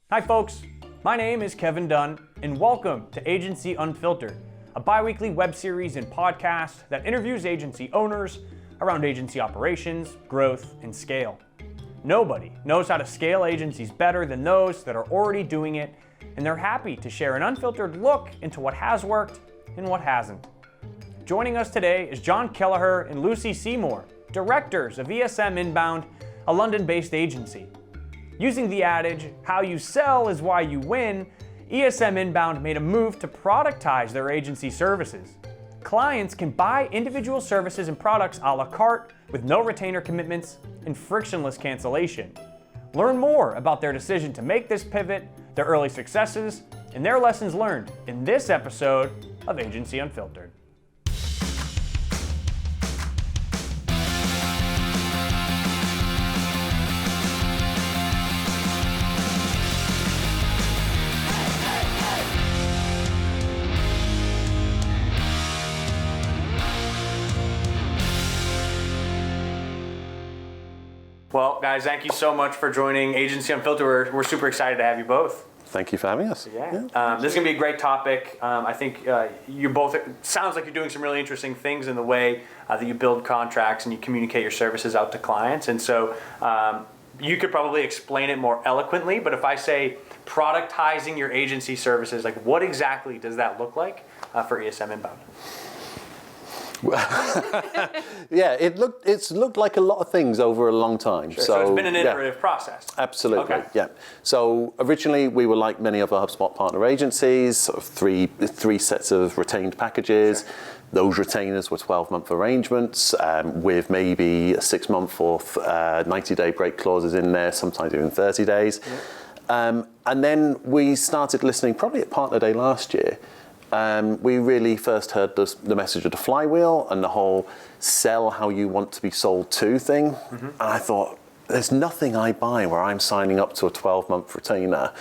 Hi folks, my name is Kevin Dunn, and welcome to Agency Unfiltered, a bi-weekly web series and podcast that interviews agency owners around agency operations, growth, and scale. Nobody knows how to scale agencies better than those that are already doing it, and they're happy to share an unfiltered look into what has worked and what hasn't. Joining us today is John Kelleher and Lucy Seymour, directors of ESM Inbound, a London-based agency. Using the adage, how you sell is why you win, ESM Inbound made a move to productize their agency services. Clients can buy individual services and products a la carte with no retainer commitments and frictionless cancellation. Learn more about their decision to make this pivot, their early successes, and their lessons learned in this episode of Agency Unfiltered. Well, guys, thank you so much for joining Agency Unfiltered. We're super excited to have you both. Thank you for having us. Yeah. This is going to be a great topic. I think you both, it sounds like you're doing some really interesting things in the way that you build contracts and you communicate your services out to clients. And so you could probably explain it more eloquently, but if I say productizing your agency services, like what exactly does that look like for ESM Inbound? Yeah, it's looked like a lot of things over a long time. Sure. So it's been an iterative process. Absolutely, okay. Yeah. So originally we were like many other HubSpot partner agencies, sort of three sets of retained packages. Sure. Those retainers were 12-month arrangements with maybe a 6-month or 90-day break clauses in there, sometimes even 30 days. Yeah. And then we started listening probably at Partner Day last year. We really first heard the message of the flywheel and the whole sell how you want to be sold to thing. Mm-hmm. And I thought, there's nothing I buy where I'm signing up to a 12-month retainer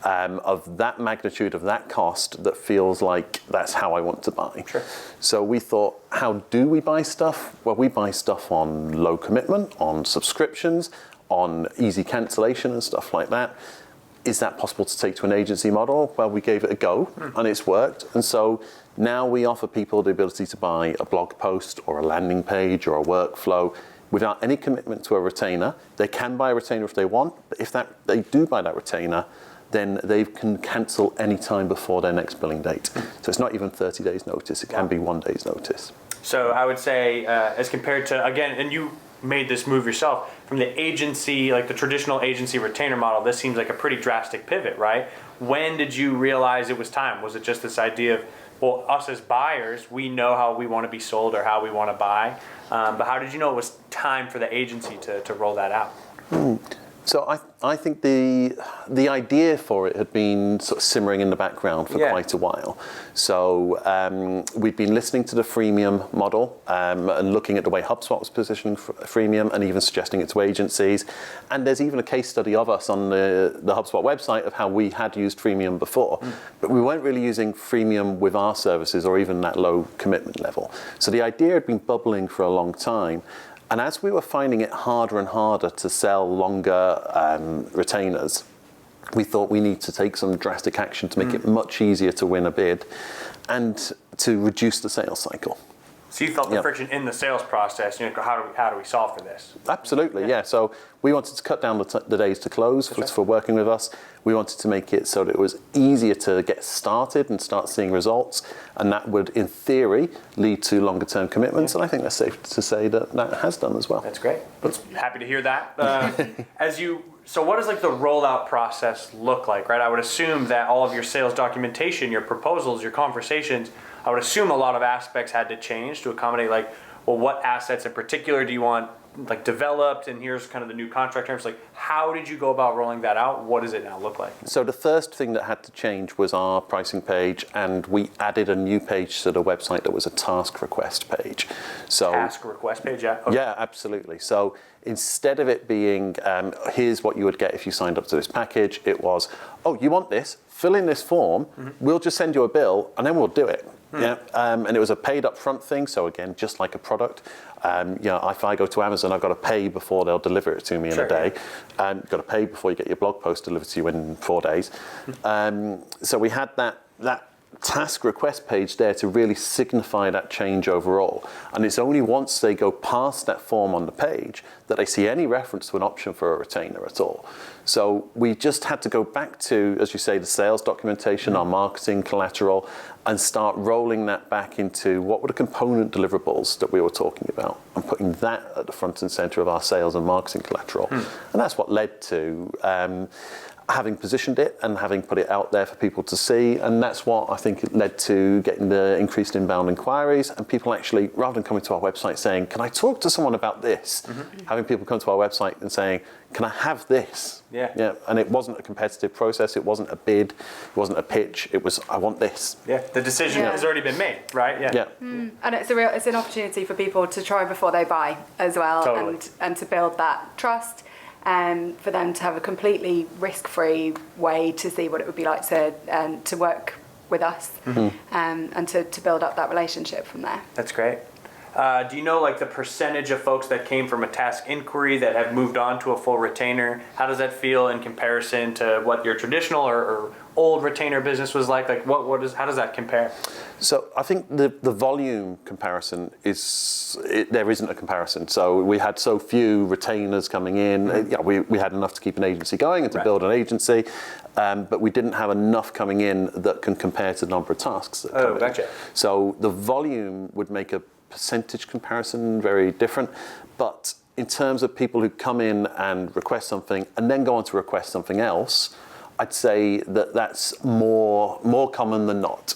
of that magnitude, of that cost, that feels like that's how I want to buy. Sure. So we thought, how do we buy stuff? Well, we buy stuff on low commitment, on subscriptions, on easy cancellation and stuff like that. Is that possible to take to an agency model? Well, we gave it a go and it's worked. And so now we offer people the ability to buy a blog post or a landing page or a workflow without any commitment to a retainer. They can buy a retainer if they want, but if they do buy that retainer, then they can cancel any time before their next billing date. So it's not even 30 days notice, it can be 1 day's notice. So I would say, as compared to, again, and you made this move yourself, from the agency, like the traditional agency retainer model, this seems like a pretty drastic pivot, right? When did you realize it was time? Was it just this idea of, well, us as buyers, we know how we want to be sold or how we want to buy, but how did you know it was time for the agency to roll that out? So I think the idea for it had been sort of simmering in the background for quite a while. So we'd been listening to the freemium model and looking at the way HubSpot was positioning freemium and even suggesting it to agencies. And there's even a case study of us on the HubSpot website of how we had used freemium before. But we weren't really using freemium with our services or even that low commitment level. So the idea had been bubbling for a long time. And as we were finding it harder and harder to sell longer retainers, we thought we need to take some drastic action to make it much easier to win a bid and to reduce the sales cycle. So you felt the friction in the sales process, how do we solve for this? Absolutely, yeah. So we wanted to cut down the days to close for working with us. We wanted to make it so that it was easier to get started and start seeing results, and that would, in theory, lead to longer term commitments, and I think that's safe to say that that has done as well. That's great. Happy to hear that. So what does like the rollout process look like, right? I would assume that all of your sales documentation, your proposals, your conversations, I would assume a lot of aspects had to change to accommodate like, well, what assets in particular do you want like developed, and here's kind of the new contract terms. Like, how did you go about rolling that out? What does it now look like? So the first thing that had to change was our pricing page, and we added a new page to the website that was a task request page. So task request page, yeah. Okay. Yeah, absolutely. So instead of it being, here's what you would get if you signed up to this package, it was, oh, you want this? Fill in this form, we'll just send you a bill, and then we'll do it. Yeah, and it was a paid upfront thing. So again, just like a product, if I go to Amazon, I've got to pay before they'll deliver it to me in a day. You've got to pay before you get your blog post delivered to you in 4 days. So we had that task request page there to really signify that change overall. And it's only once they go past that form on the page that they see any reference to an option for a retainer at all. So we just had to go back to, as you say, the sales documentation, our marketing collateral, and start rolling that back into what were the component deliverables that we were talking about, and putting that at the front and center of our sales and marketing collateral. And that's what led to having positioned it and having put it out there for people to see. And that's what I think it led to getting the increased inbound inquiries, and people actually, rather than coming to our website saying, can I talk to someone about this? Having people come to our website and saying, can I have this? Yeah. And it wasn't a competitive process. It wasn't a bid. It wasn't a pitch. It was, I want this. Yeah. The decision has already been made, right? Yeah. And it's an opportunity for people to try before they buy as well. Totally. And to build that trust. And for them to have a completely risk-free way to see what it would be like to work with us, and to build up that relationship from there. That's great. Do you know like the percentage of folks that came from a task inquiry that have moved on to a full retainer? How does that feel in comparison to what your traditional or old retainer business was like? Like how does that compare? So I think the volume comparison there isn't a comparison. So we had so few retainers coming in. We had enough to keep an agency going and to build an agency, but we didn't have enough coming in that can compare to the number of tasks that come in. So the volume would make a percentage comparison very different, but in terms of people who come in and request something and then go on to request something else, I'd say that's more common than not.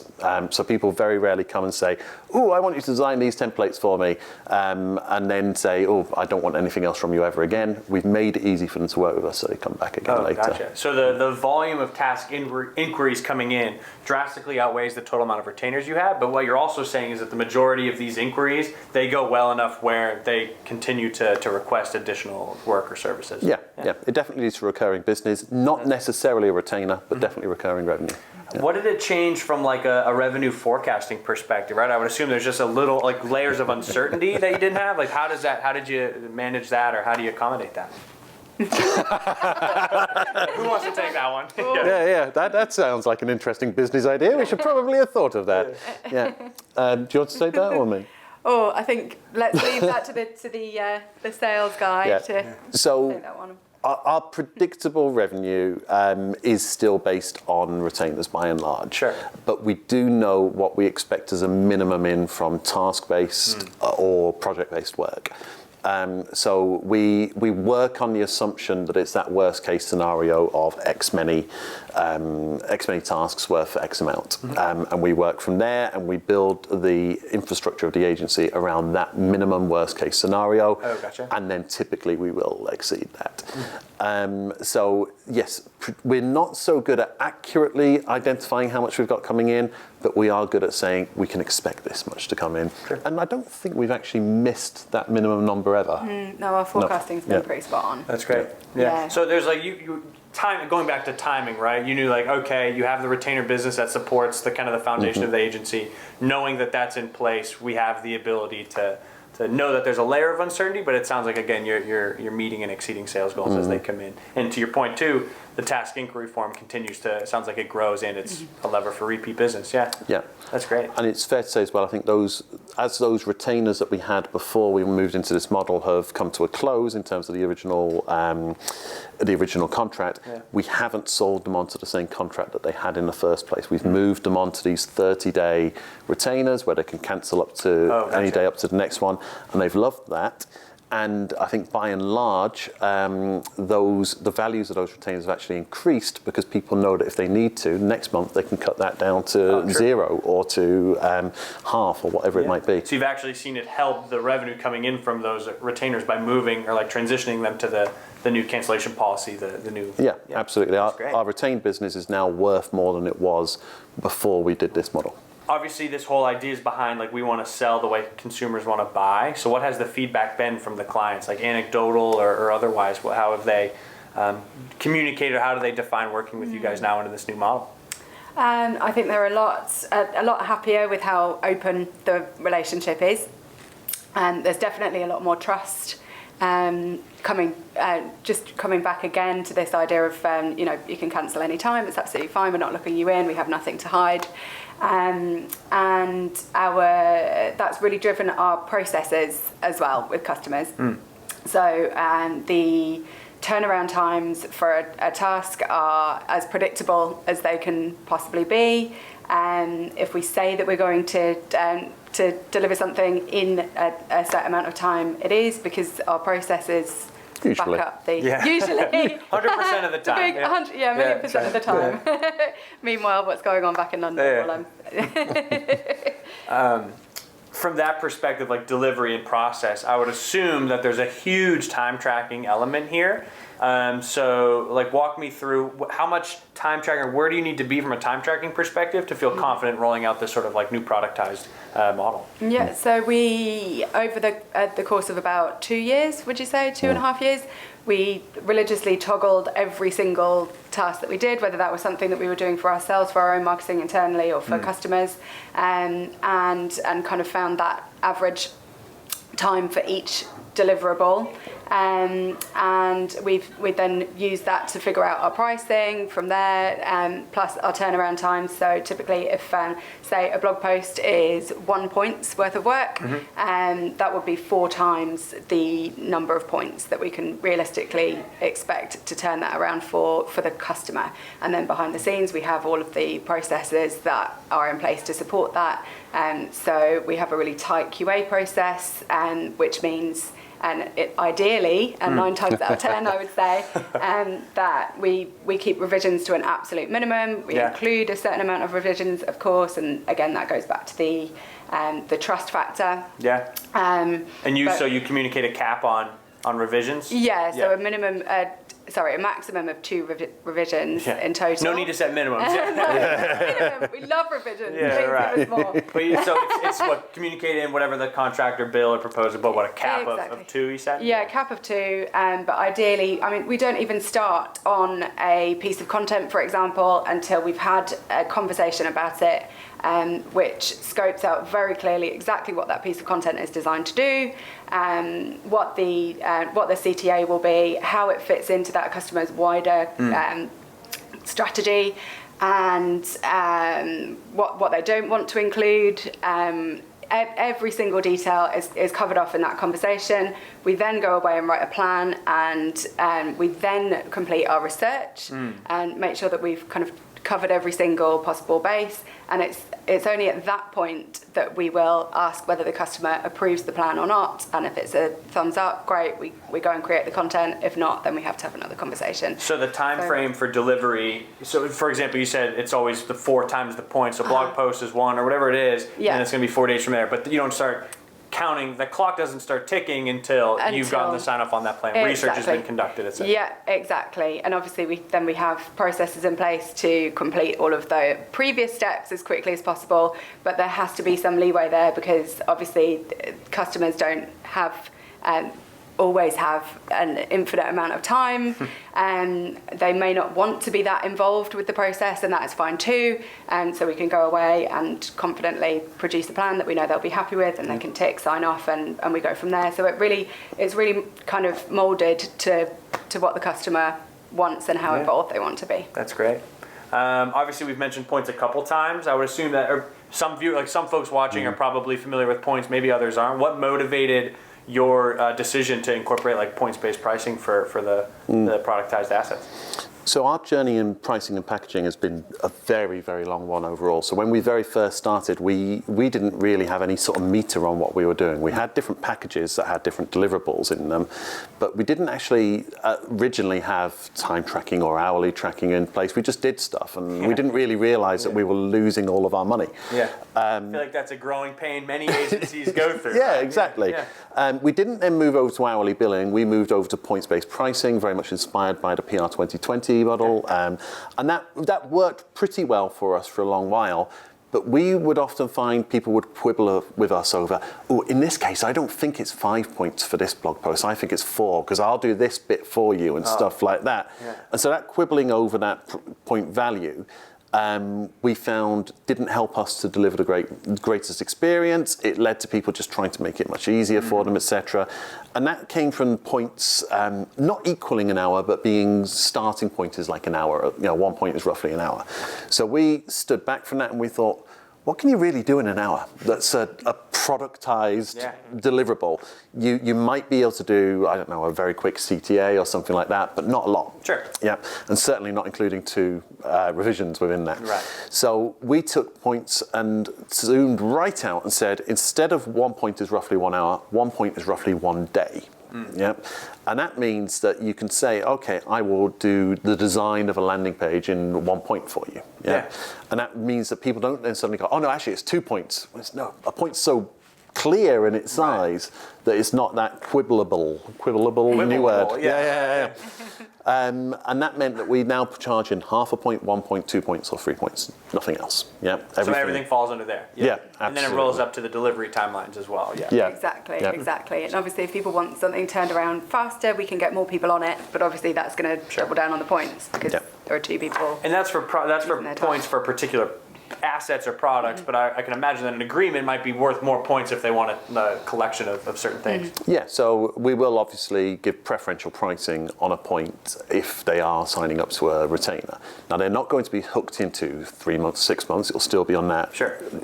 So people very rarely come and say, oh, I want you to design these templates for me, and then say, oh, I don't want anything else from you ever again. We've made it easy for them to work with us, so they come back again later. Gotcha. So the volume of task inquiries coming in drastically outweighs the total amount of retainers you have, but what you're also saying is that the majority of these inquiries, they go well enough where they continue to request additional work or services. Yeah. It definitely leads to recurring business, not necessarily a retainer, but definitely recurring revenue. Yeah. What did it change from like a revenue forecasting perspective, right? I would assume there's just a little like layers of uncertainty that you didn't have. Like how did you manage that, or how do you accommodate that? Who wants to take that one? Yeah. That sounds like an interesting business idea. We should probably have thought of that. Yeah. Do you want to take that or me? Oh, I think let's leave that to the sales guy to take that one. Our predictable revenue is still based on retainers by and large. Sure. But we do know what we expect as a minimum in from task-based or project-based work. So we work on the assumption that it's that worst case scenario of X many tasks worth X amount. And we work from there, and we build the infrastructure of the agency around that minimum worst case scenario. Oh, gotcha. And then typically we will exceed that. So yes, we're not so good at accurately identifying how much we've got coming in, but we are good at saying we can expect this much to come in. Sure. And I don't think we've actually missed that minimum number ever. No, our forecasting's been pretty spot on. That's great. Yeah. So there's like going back to timing, right? You knew like, okay, you have the retainer business that supports the kind of the foundation of the agency. Knowing that that's in place, we have the ability to know that there's a layer of uncertainty, but it sounds like again you're meeting and exceeding sales goals as they come in. And to your point too, the task inquiry form continues to, it sounds like it grows, and it's a lever for repeat business. Yeah. That's great. And it's fair to say as well, I think those retainers that we had before we moved into this model have come to a close in terms of the original contract. We haven't sold them onto the same contract that they had in the first place. We've moved them onto these 30-day retainers where they can cancel up to any day up to the next one, and they've loved that. And I think by and large, the values of those retainers have actually increased because people know that if they need to, next month they can cut that down to 0 or to half or whatever it might be. So you've actually seen it help the revenue coming in from those retainers by moving or like transitioning them to the new cancellation policy, the new... Yeah, absolutely. Our retained business is now worth more than it was before we did this model. obviously this whole idea is behind, like, we want to sell the way consumers want to buy. So what has the feedback been from the clients, like anecdotal or otherwise? How have they communicated, or how do they define working with you guys now into this new model? I think they're a lot happier with how open the relationship is, and there's definitely a lot more trust coming back again to this idea of you can cancel any time, it's absolutely fine, we're not looking you in, we have nothing to hide, and that's really driven our processes as well with customers. So the turnaround times for a task are as predictable as they can possibly be. If we say that we're going to deliver something in a certain amount of time, it is, because our processes usually back up the usually 100% of the time. A million percent of the time. Meanwhile, what's going on back in London? From that perspective, like delivery and process, I would assume that there's a huge time tracking element here. So like walk me through how much time tracking, where do you need to be from a time tracking perspective to feel confident rolling out this sort of like new productized model? Yeah, so we, over the course of about 2 years, would you say, 2.5 years, we religiously toggled every single task that we did, whether that was something that we were doing for ourselves, for our own marketing internally, or for customers, and kind of found that average time for each deliverable, and we then used that to figure out our pricing from there, plus our turnaround times. So typically, if say a blog post is 1 point's worth of work, that would be 4 times the number of points that we can realistically expect to turn that around for the customer. And then behind the scenes, we have all of the processes that are in place to support that. So we have a really tight QA process, which means, and ideally, and 9 times out of 10, I would say, that we keep revisions to an absolute minimum. We include a certain amount of revisions, of course, and again, that goes back to the trust factor. Yeah. So you communicate a cap on revisions? Yeah. So a minimum. A maximum of 2 revisions in total. No need to set minimums. Minimum. We love revisions. Please give us more. But so it's what communicated in whatever the contractor bill or proposal, but what a cap of 2, you said? Yeah, cap of 2. But ideally, I mean, we don't even start on a piece of content, for example, until we've had a conversation about it, which scopes out very clearly exactly what that piece of content is designed to do, what the CTA will be, how it fits into that customer's wider strategy, and what they don't want to include. Every single detail is covered off in that conversation. We then go away and write a plan, and we then complete our research and make sure that we've kind of covered every single possible base, and it's only at that point that we will ask whether the customer approves the plan or not, and if it's a thumbs up, great, we go and create the content. If not, then we have to have another conversation. So the time frame for delivery, so for example, you said it's always the 4 times the points, so blog post is 1 or whatever it is, and it's going to be 4 days from there, but you don't start counting, the clock doesn't start ticking until you've gotten the sign off on that plan. Exactly. Research has been conducted, etc. Yeah, exactly. And obviously we have processes in place to complete all of the previous steps as quickly as possible, but there has to be some leeway there, because obviously customers don't have always have an infinite amount of time, and they may not want to be that involved with the process, and that is fine too. And so we can go away and confidently produce a plan that we know they'll be happy with, and they can tick, sign off, and we go from there. So it's really kind of molded to what the customer wants and how involved they want to be. That's great. Obviously, we've mentioned points a couple times. I would assume that some folks watching are probably familiar with points, maybe others aren't. What motivated your decision to incorporate like points-based pricing for the productized assets? So our journey in pricing and packaging has been a very, very long one overall. So when we very first started, we didn't really have any sort of meter on what we were doing. We had different packages that had different deliverables in them, but we didn't actually originally have time tracking or hourly tracking in place. We just did stuff, and we didn't really realize that we were losing all of our money. Yeah, I feel like that's a growing pain many agencies go through. Yeah, exactly. Yeah. We didn't then move over to hourly billing. We moved over to points-based pricing, very much inspired by the PR 2020 model, and that worked pretty well for us for a long while. But we would often find people would quibble with us over, oh, in this case, I don't think it's 5 points for this blog post. I think it's 4 because I'll do this bit for you and stuff like that. Yeah. And so that quibbling over that point value, we found didn't help us to deliver the greatest experience. It led to people just trying to make it much easier for them, etc. And that came from points not equaling an hour, but being starting point is like an hour. 1 point is roughly an hour. So we stood back from that and we thought, what can you really do in an hour that's a productized deliverable? You might be able to do, I don't know, a very quick CTA or something like that, but not a lot. Sure. Yeah, and certainly not including 2 revisions within that. Right. So we took points and zoomed right out and said, instead of 1 point is roughly 1 hour, 1 point is roughly 1 day. Yeah, and that means that you can say, okay, I will do the design of a landing page in 1 point for you. Yeah, and that means that people don't then suddenly go, oh no, actually it's 2 points. No, a point's so clear in its size that it's not that quibbleable new word. Yeah. And that meant that we now charge in half a point, 1 point, 2 points, or 3 points. Nothing else. Yeah. So everything falls under there. Yeah, and then it rolls up to the delivery timelines as well. Yeah. Exactly. And obviously, if people want something turned around faster, we can get more people on it. But obviously, that's going to double down on the points because there are 2 people. And that's for points for particular assets or products, but I can imagine that an agreement might be worth more points if they want a collection of certain things. Yeah, so we will obviously give preferential pricing on a point if they are signing up to a retainer. Now, they're not going to be hooked into 3 months, 6 months. It'll still be on that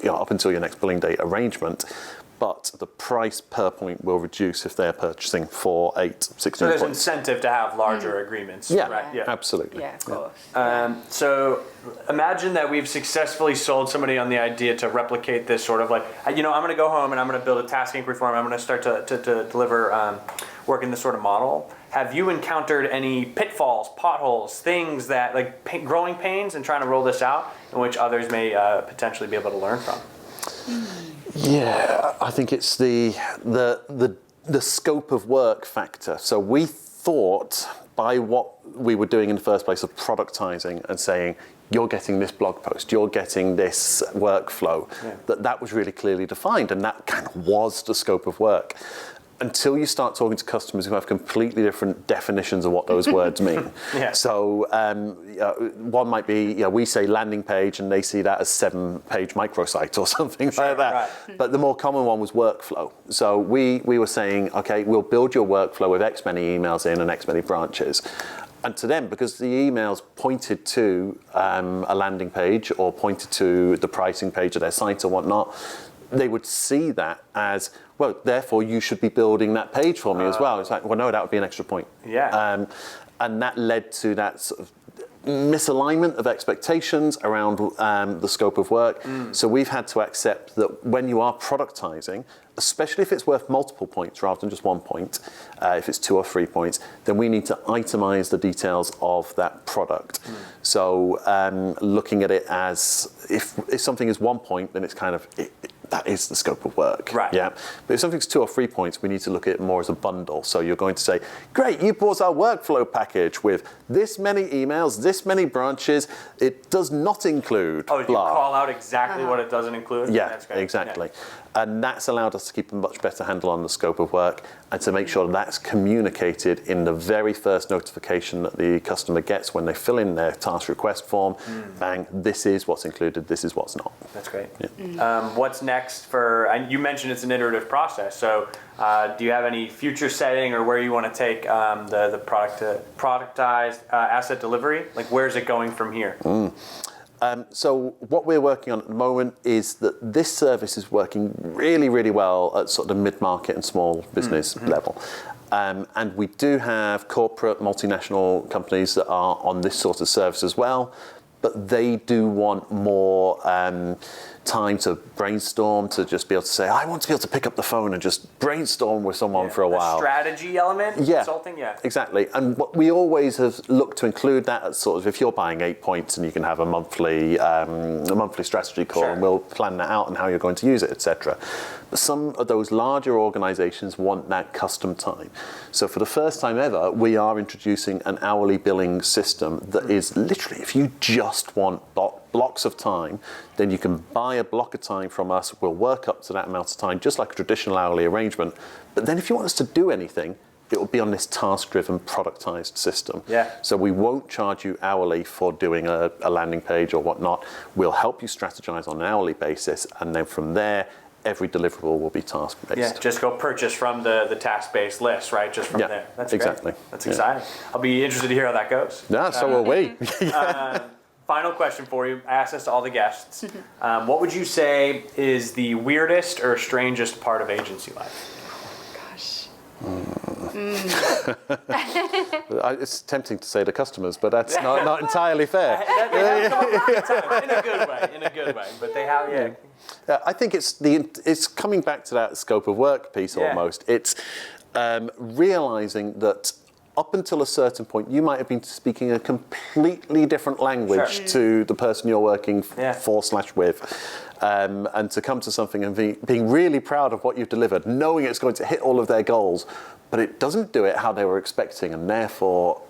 up until your next billing date arrangement. But the price per point will reduce if they're purchasing 4, 8, 16 points. So there's incentive to have larger agreements. Yeah, right? Absolutely. Yeah, of course. So imagine that we've successfully sold somebody on the idea to replicate this sort of like, I'm going to go home and I'm going to build a task inquiry form. I'm going to start to deliver work in this sort of model. Have you encountered any pitfalls, potholes, things that like growing pains in trying to roll this out in which others may potentially be able to learn from? Yeah, I think it's the scope of work factor. So we thought by what we were doing in the first place of productizing and saying, you're getting this blog post, you're getting this workflow, that was really clearly defined, and that kind of was the scope of work. Until you start talking to customers who have completely different definitions of what those words mean. So one might be, we say landing page and they see that as 7-page microsite or something like that. Right. But the more common one was workflow. So we were saying, okay, we'll build your workflow with X many emails in and X many branches. And to them, because the emails pointed to a landing page or pointed to the pricing page of their site or whatnot, they would see that as, well, therefore you should be building that page for me as well. It's like, well, no, that would be an extra point. Yeah. And that led to that sort of misalignment of expectations around the scope of work. So we've had to accept that when you are productizing, especially if it's worth multiple points rather than just 1 point, if it's 2 or 3 points, then we need to itemize the details of that product. So looking at it as, if something is 1 point, then it's kind of, that is the scope of work. Right. Yeah. But if something's 2 or 3 points, we need to look at it more as a bundle. So you're going to say, great, you bought our workflow package with this many emails, this many branches. It does not include blah. You call out exactly what it doesn't include? Yeah, that's great. exactly. Yeah. And that's allowed us to keep a much better handle on the scope of work and to make sure that's communicated in the very first notification that the customer gets when they fill in their task request form. Bang, this is what's included, this is what's not. That's great. Yeah. What's next you mentioned it's an iterative process, so do you have any future setting or where you want to take the productized asset delivery? Like, where's it going from here? So what we're working on at the moment is that this service is working really, really well at sort of the mid-market and small business level. And we do have corporate multinational companies that are on this sort of service as well, but they do want more time to brainstorm, to just be able to say, I want to be able to pick up the phone and just brainstorm with someone for a while. Strategy element, consulting, exactly. And what we always have looked to include that as sort of, if you're buying 8 points and you can have a monthly strategy call, and we'll plan that out and how you're going to use it, etc. But some of those larger organizations want that custom time. So for the first time ever, we are introducing an hourly billing system that is literally, if you just want blocks of time, then you can buy a block of time from us. We'll work up to that amount of time, just like a traditional hourly arrangement. But then if you want us to do anything, it will be on this task-driven, productized system. Yeah. So we won't charge you hourly for doing a landing page or whatnot. We'll help you strategize on an hourly basis, and then from there, every deliverable will be task-based. Yeah, just go purchase from the task-based list, right? Just from there. That's exactly. Great. That's exciting. I'll be interested to hear how that goes. Yeah, so will we. Final question for you. I ask this to all the guests. What would you say is the weirdest or strangest part of agency life? Gosh. It's tempting to say to customers, but that's not entirely fair. In a good way. But they have, I think it's coming back to that scope of work piece almost. It's realizing that up until a certain point, you might have been speaking a completely different language to the person you're working for/with. And to come to something and being really proud of what you've delivered, knowing it's going to hit all of their goals, but it doesn't do it how they were expecting, and therefore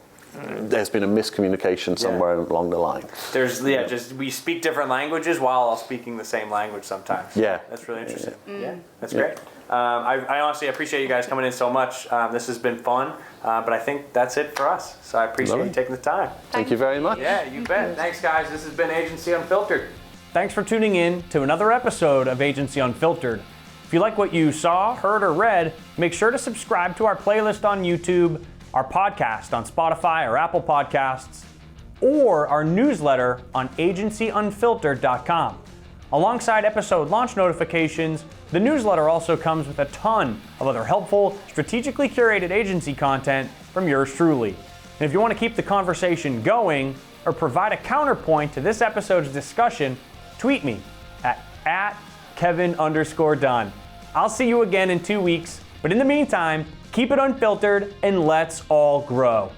there's been a miscommunication somewhere along the line. Just we speak different languages while all speaking the same language sometimes. Yeah. That's really interesting. Yeah, that's great. I honestly appreciate you guys coming in so much. This has been fun, but I think that's it for us. So I appreciate you taking the time. Thank you very much. Yeah, you bet. Thanks, guys. This has been Agency Unfiltered. Thanks for tuning in to another episode of Agency Unfiltered. If you like what you saw, heard, or read, make sure to subscribe to our playlist on YouTube, our podcast on Spotify or Apple Podcasts, or our newsletter on agencyunfiltered.com. Alongside episode launch notifications, the newsletter also comes with a ton of other helpful, strategically curated agency content from yours truly. And if you want to keep the conversation going or provide a counterpoint to this episode's discussion, tweet me at Kevin_Dunn. I'll see you again in 2 weeks, but in the meantime, keep it unfiltered and let's all grow.